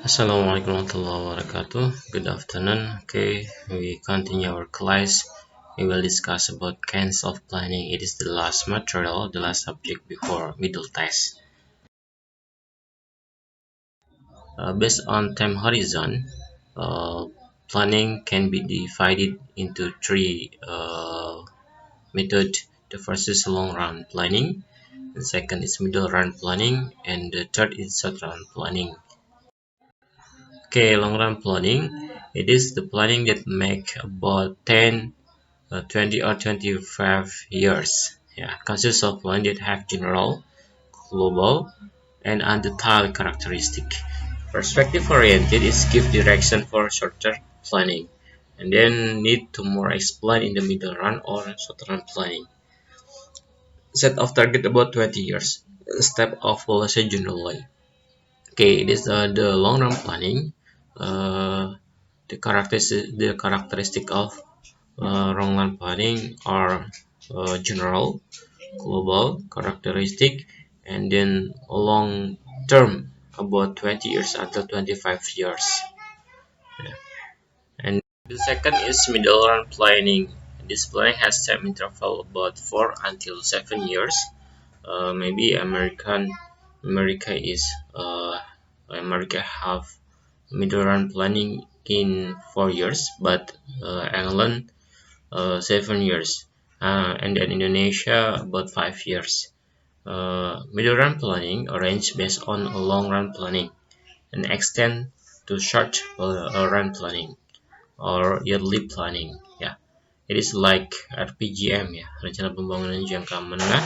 Assalamualaikum warahmatullahi wabarakatuh. Good afternoon. Okay, we continue our class. We will discuss about kinds of planning. It is the last material, the last subject before middle test. Based on time horizon, uh, planning can be divided into three methods. The first is long run planning, the second is middle run planning, and the third is short run planning. Okay, long run planning. It is the planning that make about 10, 20 or 25 years. Yeah, consists of plan that have general, global, and undetailed characteristic. Perspective oriented is give direction for shorter planning, and then need to more explain in the middle run or short run planning. Set of target about 20 years. Step of policy generally. Okay, it is the long run planning. The characteristic of long run planning are general, global characteristic, and then long term about 20 years until 25 years. Yeah. And the second is middle run planning. This planning has time interval about 4 until 7 years. Maybe America is America have middle run planning in 4 years, but England 7 years, and then Indonesia about 5 years. Middle run planning arranged based on a long run planning and extend to short run planning or yearly planning. Yeah, it is like RPJM ya, rencana pembangunan jangka menengah,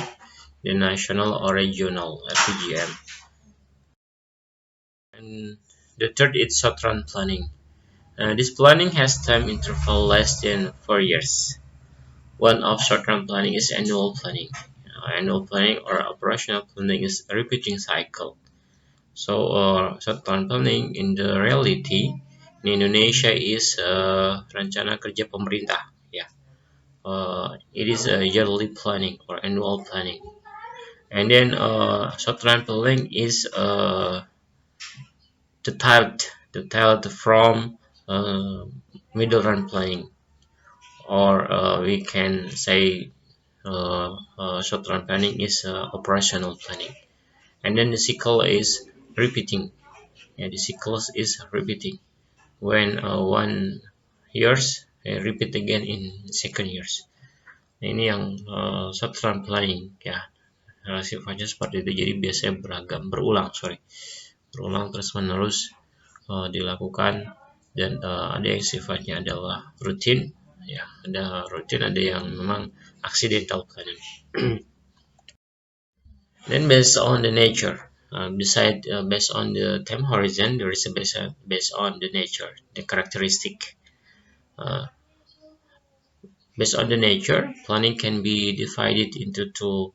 the national or regional RPJM. And the third is short run planning. This planning has time interval less than 4 years. One of short-term planning is annual planning. Annual planning or operational planning is a repeating cycle. So, short-term planning in the reality in Indonesia is rencana kerja pemerintah. Yeah, it is a yearly planning or annual planning. And then short-term planning is detailed from middle-run planning, or we can say short-run planning is operational planning, and then the cycle is repeating. Yeah, the cycles is repeating when 1 years repeat again in second years. Nah, ini yang short-run planning ya, sifatnya seperti itu, jadi biasanya berulang terus menerus dilakukan, dan ada yang sifatnya adalah rutin ya, ada yang memang accidental planning. Then based on the nature, based on the time horizon, there is a based on the nature, the characteristic. Based on the nature, planning can be divided into two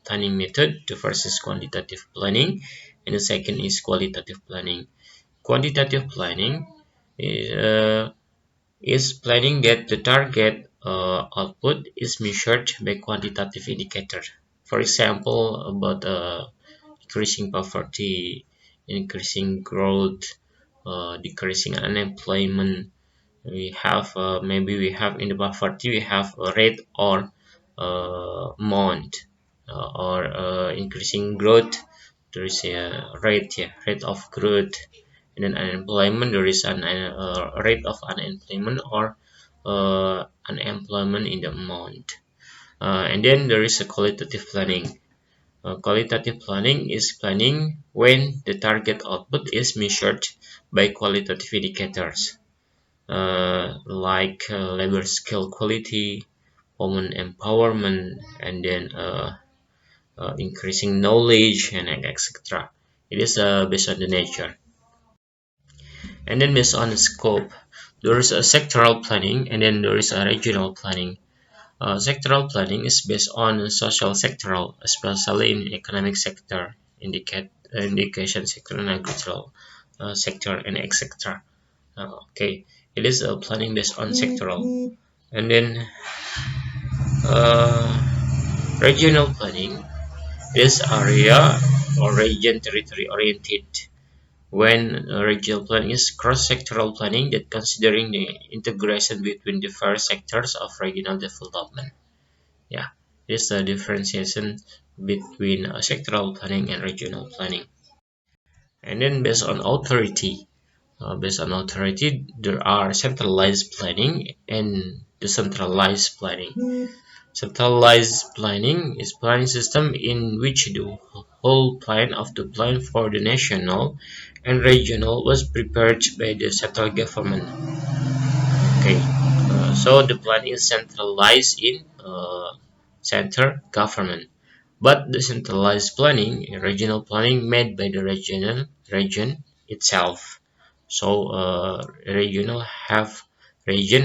planning method. The first is quantitative planning, and the second is qualitative planning. Quantitative planning is planning that the target output is measured by quantitative indicator. For example, about decreasing poverty, increasing growth, decreasing unemployment. We have maybe we have in the poverty we have a rate or amount, or increasing growth. There is a rate of growth, and then unemployment there is an rate of unemployment or unemployment in the amount. And then there is a qualitative planning. Qualitative planning is planning when the target output is measured by qualitative indicators, like labor skill quality, women empowerment, and then increasing knowledge, and etc. It is based on the nature. And then based on the scope, there is a sectoral planning, and then there is a regional planning. Sectoral planning is based on social sectoral, especially in economic sector, education sector, and agricultural sector, and etc. Okay, it is a planning based on sectoral. And then regional planning is area or region territory oriented. When regional planning is cross-sectoral planning that considering the integration between different sectors of regional development. Yeah, this is the differentiation between sectoral planning and regional planning. And then based on authority, there are centralized planning and decentralized planning. Centralized planning is planning system in which the whole plan of the plan for the national and regional was prepared by the central government. Okay, so the plan is centralized in central government, but the centralized planning, regional planning made by the region itself. So region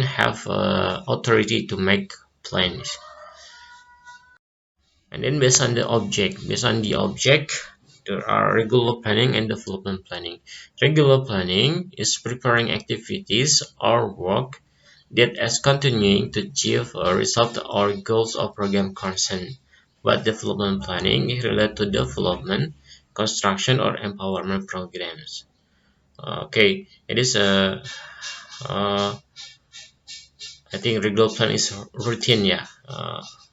have authority to make plans. And then based on the object, there are regular planning and development planning. Regular planning is preparing activities or work that is continuing to achieve a result or goals of program concern. But development planning is related to development, construction, or empowerment programs. Okay, it is a I think regular plan is routine ya,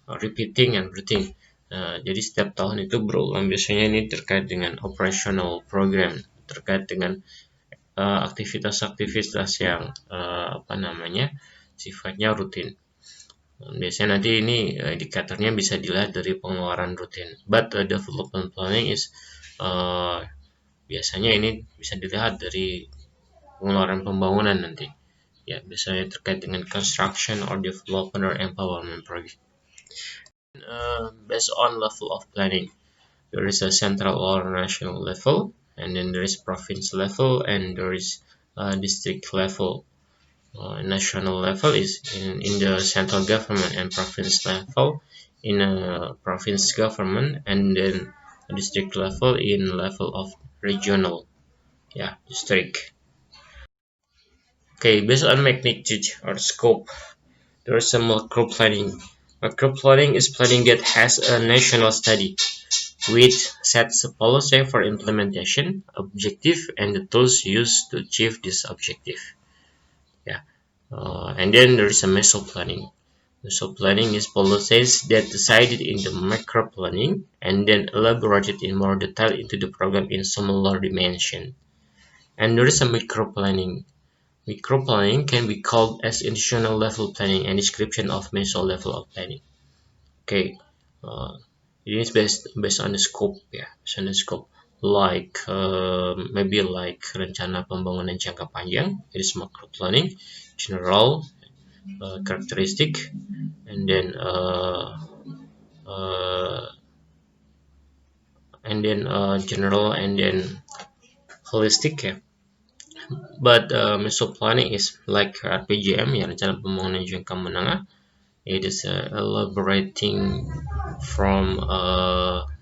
repeating and routine. Jadi setiap tahun itu berulang. Biasanya ini terkait dengan operational program, terkait dengan aktivitas-aktivitas yang apa namanya sifatnya rutin. Biasanya nanti ini indikatornya bisa dilihat dari pengeluaran rutin. But development planning is biasanya ini bisa dilihat dari pengeluaran pembangunan nanti. Ya, biasanya terkait dengan construction or development or empowerment project. Based on level of planning, there is a central or national level, and then there is province level, and there is district level. National level is in the central government, and province level in a province government, and then district level in level of regional, yeah, district. Okay, based on magnitude or scope, there is some macro planning. Macro planning is planning that has a national study, which sets a policy for implementation, objective, and the tools used to achieve this objective. Yeah, and then there is a meso planning. Meso planning is policies that decided in the macro planning and then elaborated in more detail into the program in similar dimension. And there is a micro planning. Micro-planning can be called as institutional level planning and description of meso level of planning. Okay, uh, it is based on the scope ya, based on the scope. Like maybe like rencana pembangunan jangka panjang, it is macro planning, general, characteristic, and then uh, general, and then holistic ya. But meso planning is like RPJM ya, rencana pembangunan jangka menengah. It is elaborating from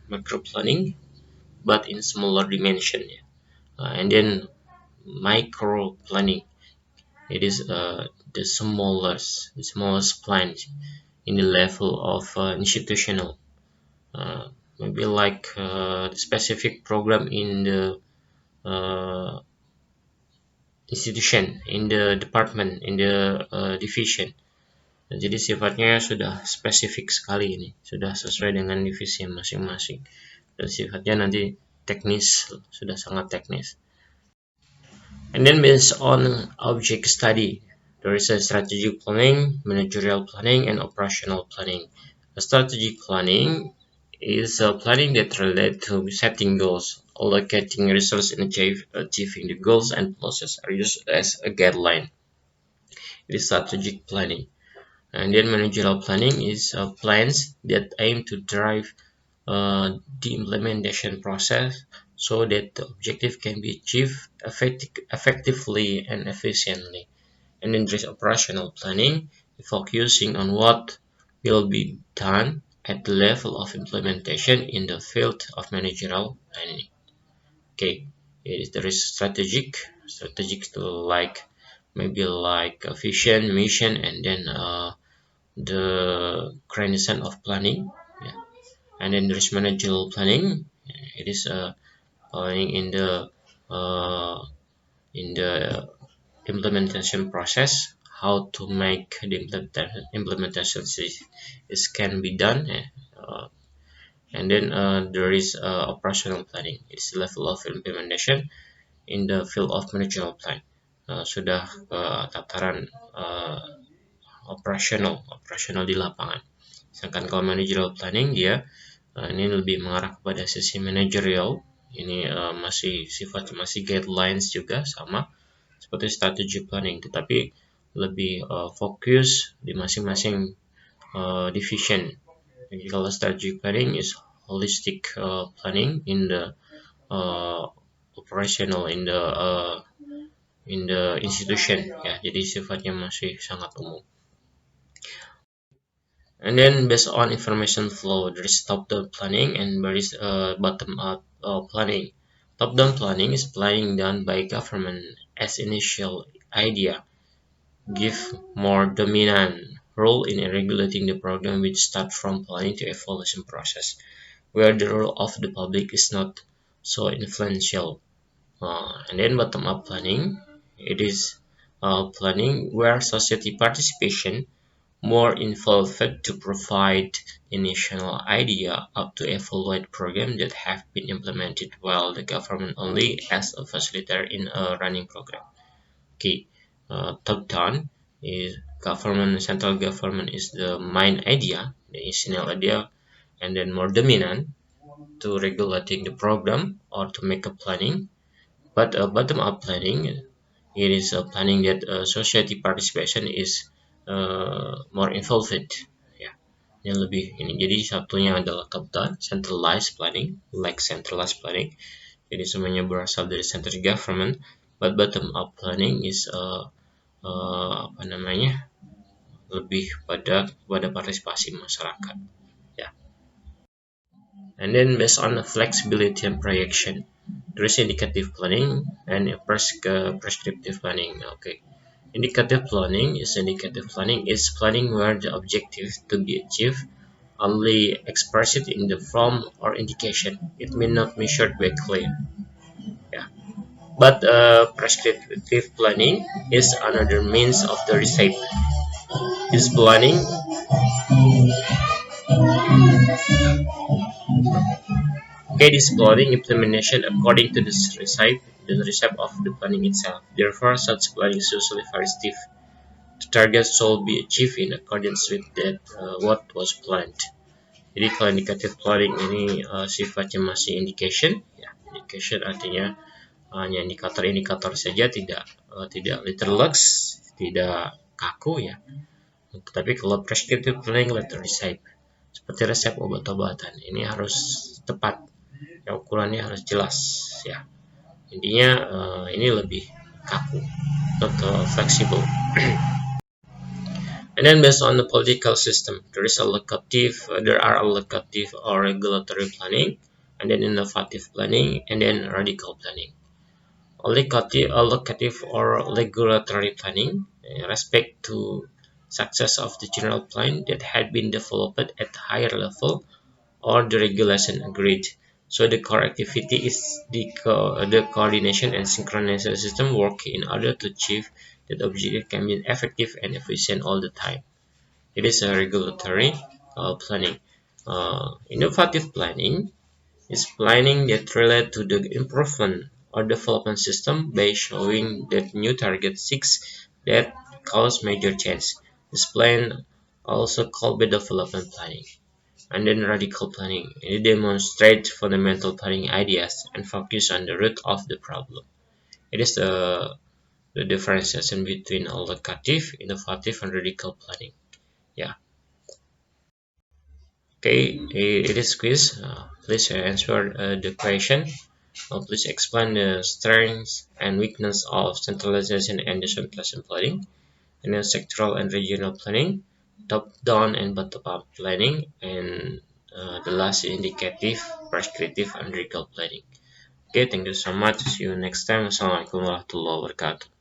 macro planning, but in smaller dimension. And then micro planning. It is the smallest plan in the level of institutional. Maybe like the specific program in the uh, institution, in the department, in the division. Jadi sifatnya sudah spesifik sekali ini, sudah sesuai dengan divisi masing-masing. Dan sifatnya nanti teknis, sudah sangat teknis. And then based on object study, there is a strategic planning, managerial planning, and operational planning. A strategic planning is a planning that relates to setting goals, allocating resources in achieving the goals, and process are used as a guideline. It is strategic planning. And then managerial planning is plans that aim to drive the implementation process so that the objective can be achieved effectively and efficiently. And then there is operational planning, focusing on what will be done at the level of implementation in the field of managerial planning. Okay, there is strategic to like maybe like a vision, mission, and then the creation of planning. Yeah. And then there is managerial planning. It is planning in the uh, in the implementation process, how to make the implementation is can be done. And then there is operational planning. It's the level of implementation in the field of managerial plan. Sudah tataran operasional di lapangan. Sedangkan kalau managerial planning dia ini lebih mengarah kepada sisi managerial. Ini masih sifatnya masih guidelines juga sama seperti strategy planning, tetapi lebih fokus di masing-masing division. Jadi kalau strategy planning is holistic planning in the operational in the institution ya. Jadi sifatnya masih sangat umum. And then based on information flow, there is top-down planning and there is bottom-up planning. Top-down planning is planning done by government as initial idea, give more dominant role in regulating the program, which start from planning to evaluation process, where the role of the public is not so influential. And then bottom-up planning, it is planning where society participation more involved to provide initial idea up to evaluate programs that have been implemented, while the government only as a facilitator in a running program. Okay, top-down is government, central government is the main idea, the initial idea, and then more dominant to regulating the program or to make a planning. But bottom-up planning, it is a planning that society participation is more involved. Ya, yang lebih ini. Jadi satunya adalah top-down, centralized planning, like centralized planning. Jadi semuanya berasal dari central government. But bottom-up planning is apa namanya, lebih pada partisipasi masyarakat. Ya. And then based on the flexibility and projection, there is indicative planning and prescriptive planning. Okay, indicative planning is planning where the objective to be achieved only expressed in the form or indication. It may not be measured by clear. Yeah. But prescriptive planning is another means of the recipe. This planning is planning implementation according to the recipe of the planning itself. Therefore, such planning is usually very stiff. The target should be achieved in accordance with that what was planned. Jadi kalau indicative planning ini sifatnya masih indication, ya. Indication artinya hanya indikator-indikator saja, tidak literal, tidak kaku ya. Tapi kalau prescriptive planning letter recipe, seperti resep obat-obatan, ini harus tepat, ya, ukurannya harus jelas ya. Intinya ini lebih kaku, not flexible. And then based on the political system, there are allocative or regulatory planning, and then innovative planning, and then radical planning. Allocative or regulatory planning respect to success of the general plan that had been developed at higher level or the regulation agreed. So the core activity is the coordination and synchronization system work in order to achieve that objective can be effective and efficient all the time. It is a regulatory planning. Innovative planning is planning that relates to the improvement or development system by showing that new target seeks that cause major change. This plan also called by development planning. And then radical planning. It demonstrates fundamental planning ideas and focus on the root of the problem. It is the differentiation between allocative, innovative, and radical planning. Yeah. Okay, it is quiz. Please answer the question. Please explain the strengths and weakness of centralization and decentralization planning, and then sectoral and regional planning, top-down and bottom-up planning, and the last indicative, prescriptive, and radical planning. Okay, thank you so much. See you next time. Assalamualaikum warahmatullahi wabarakatuh.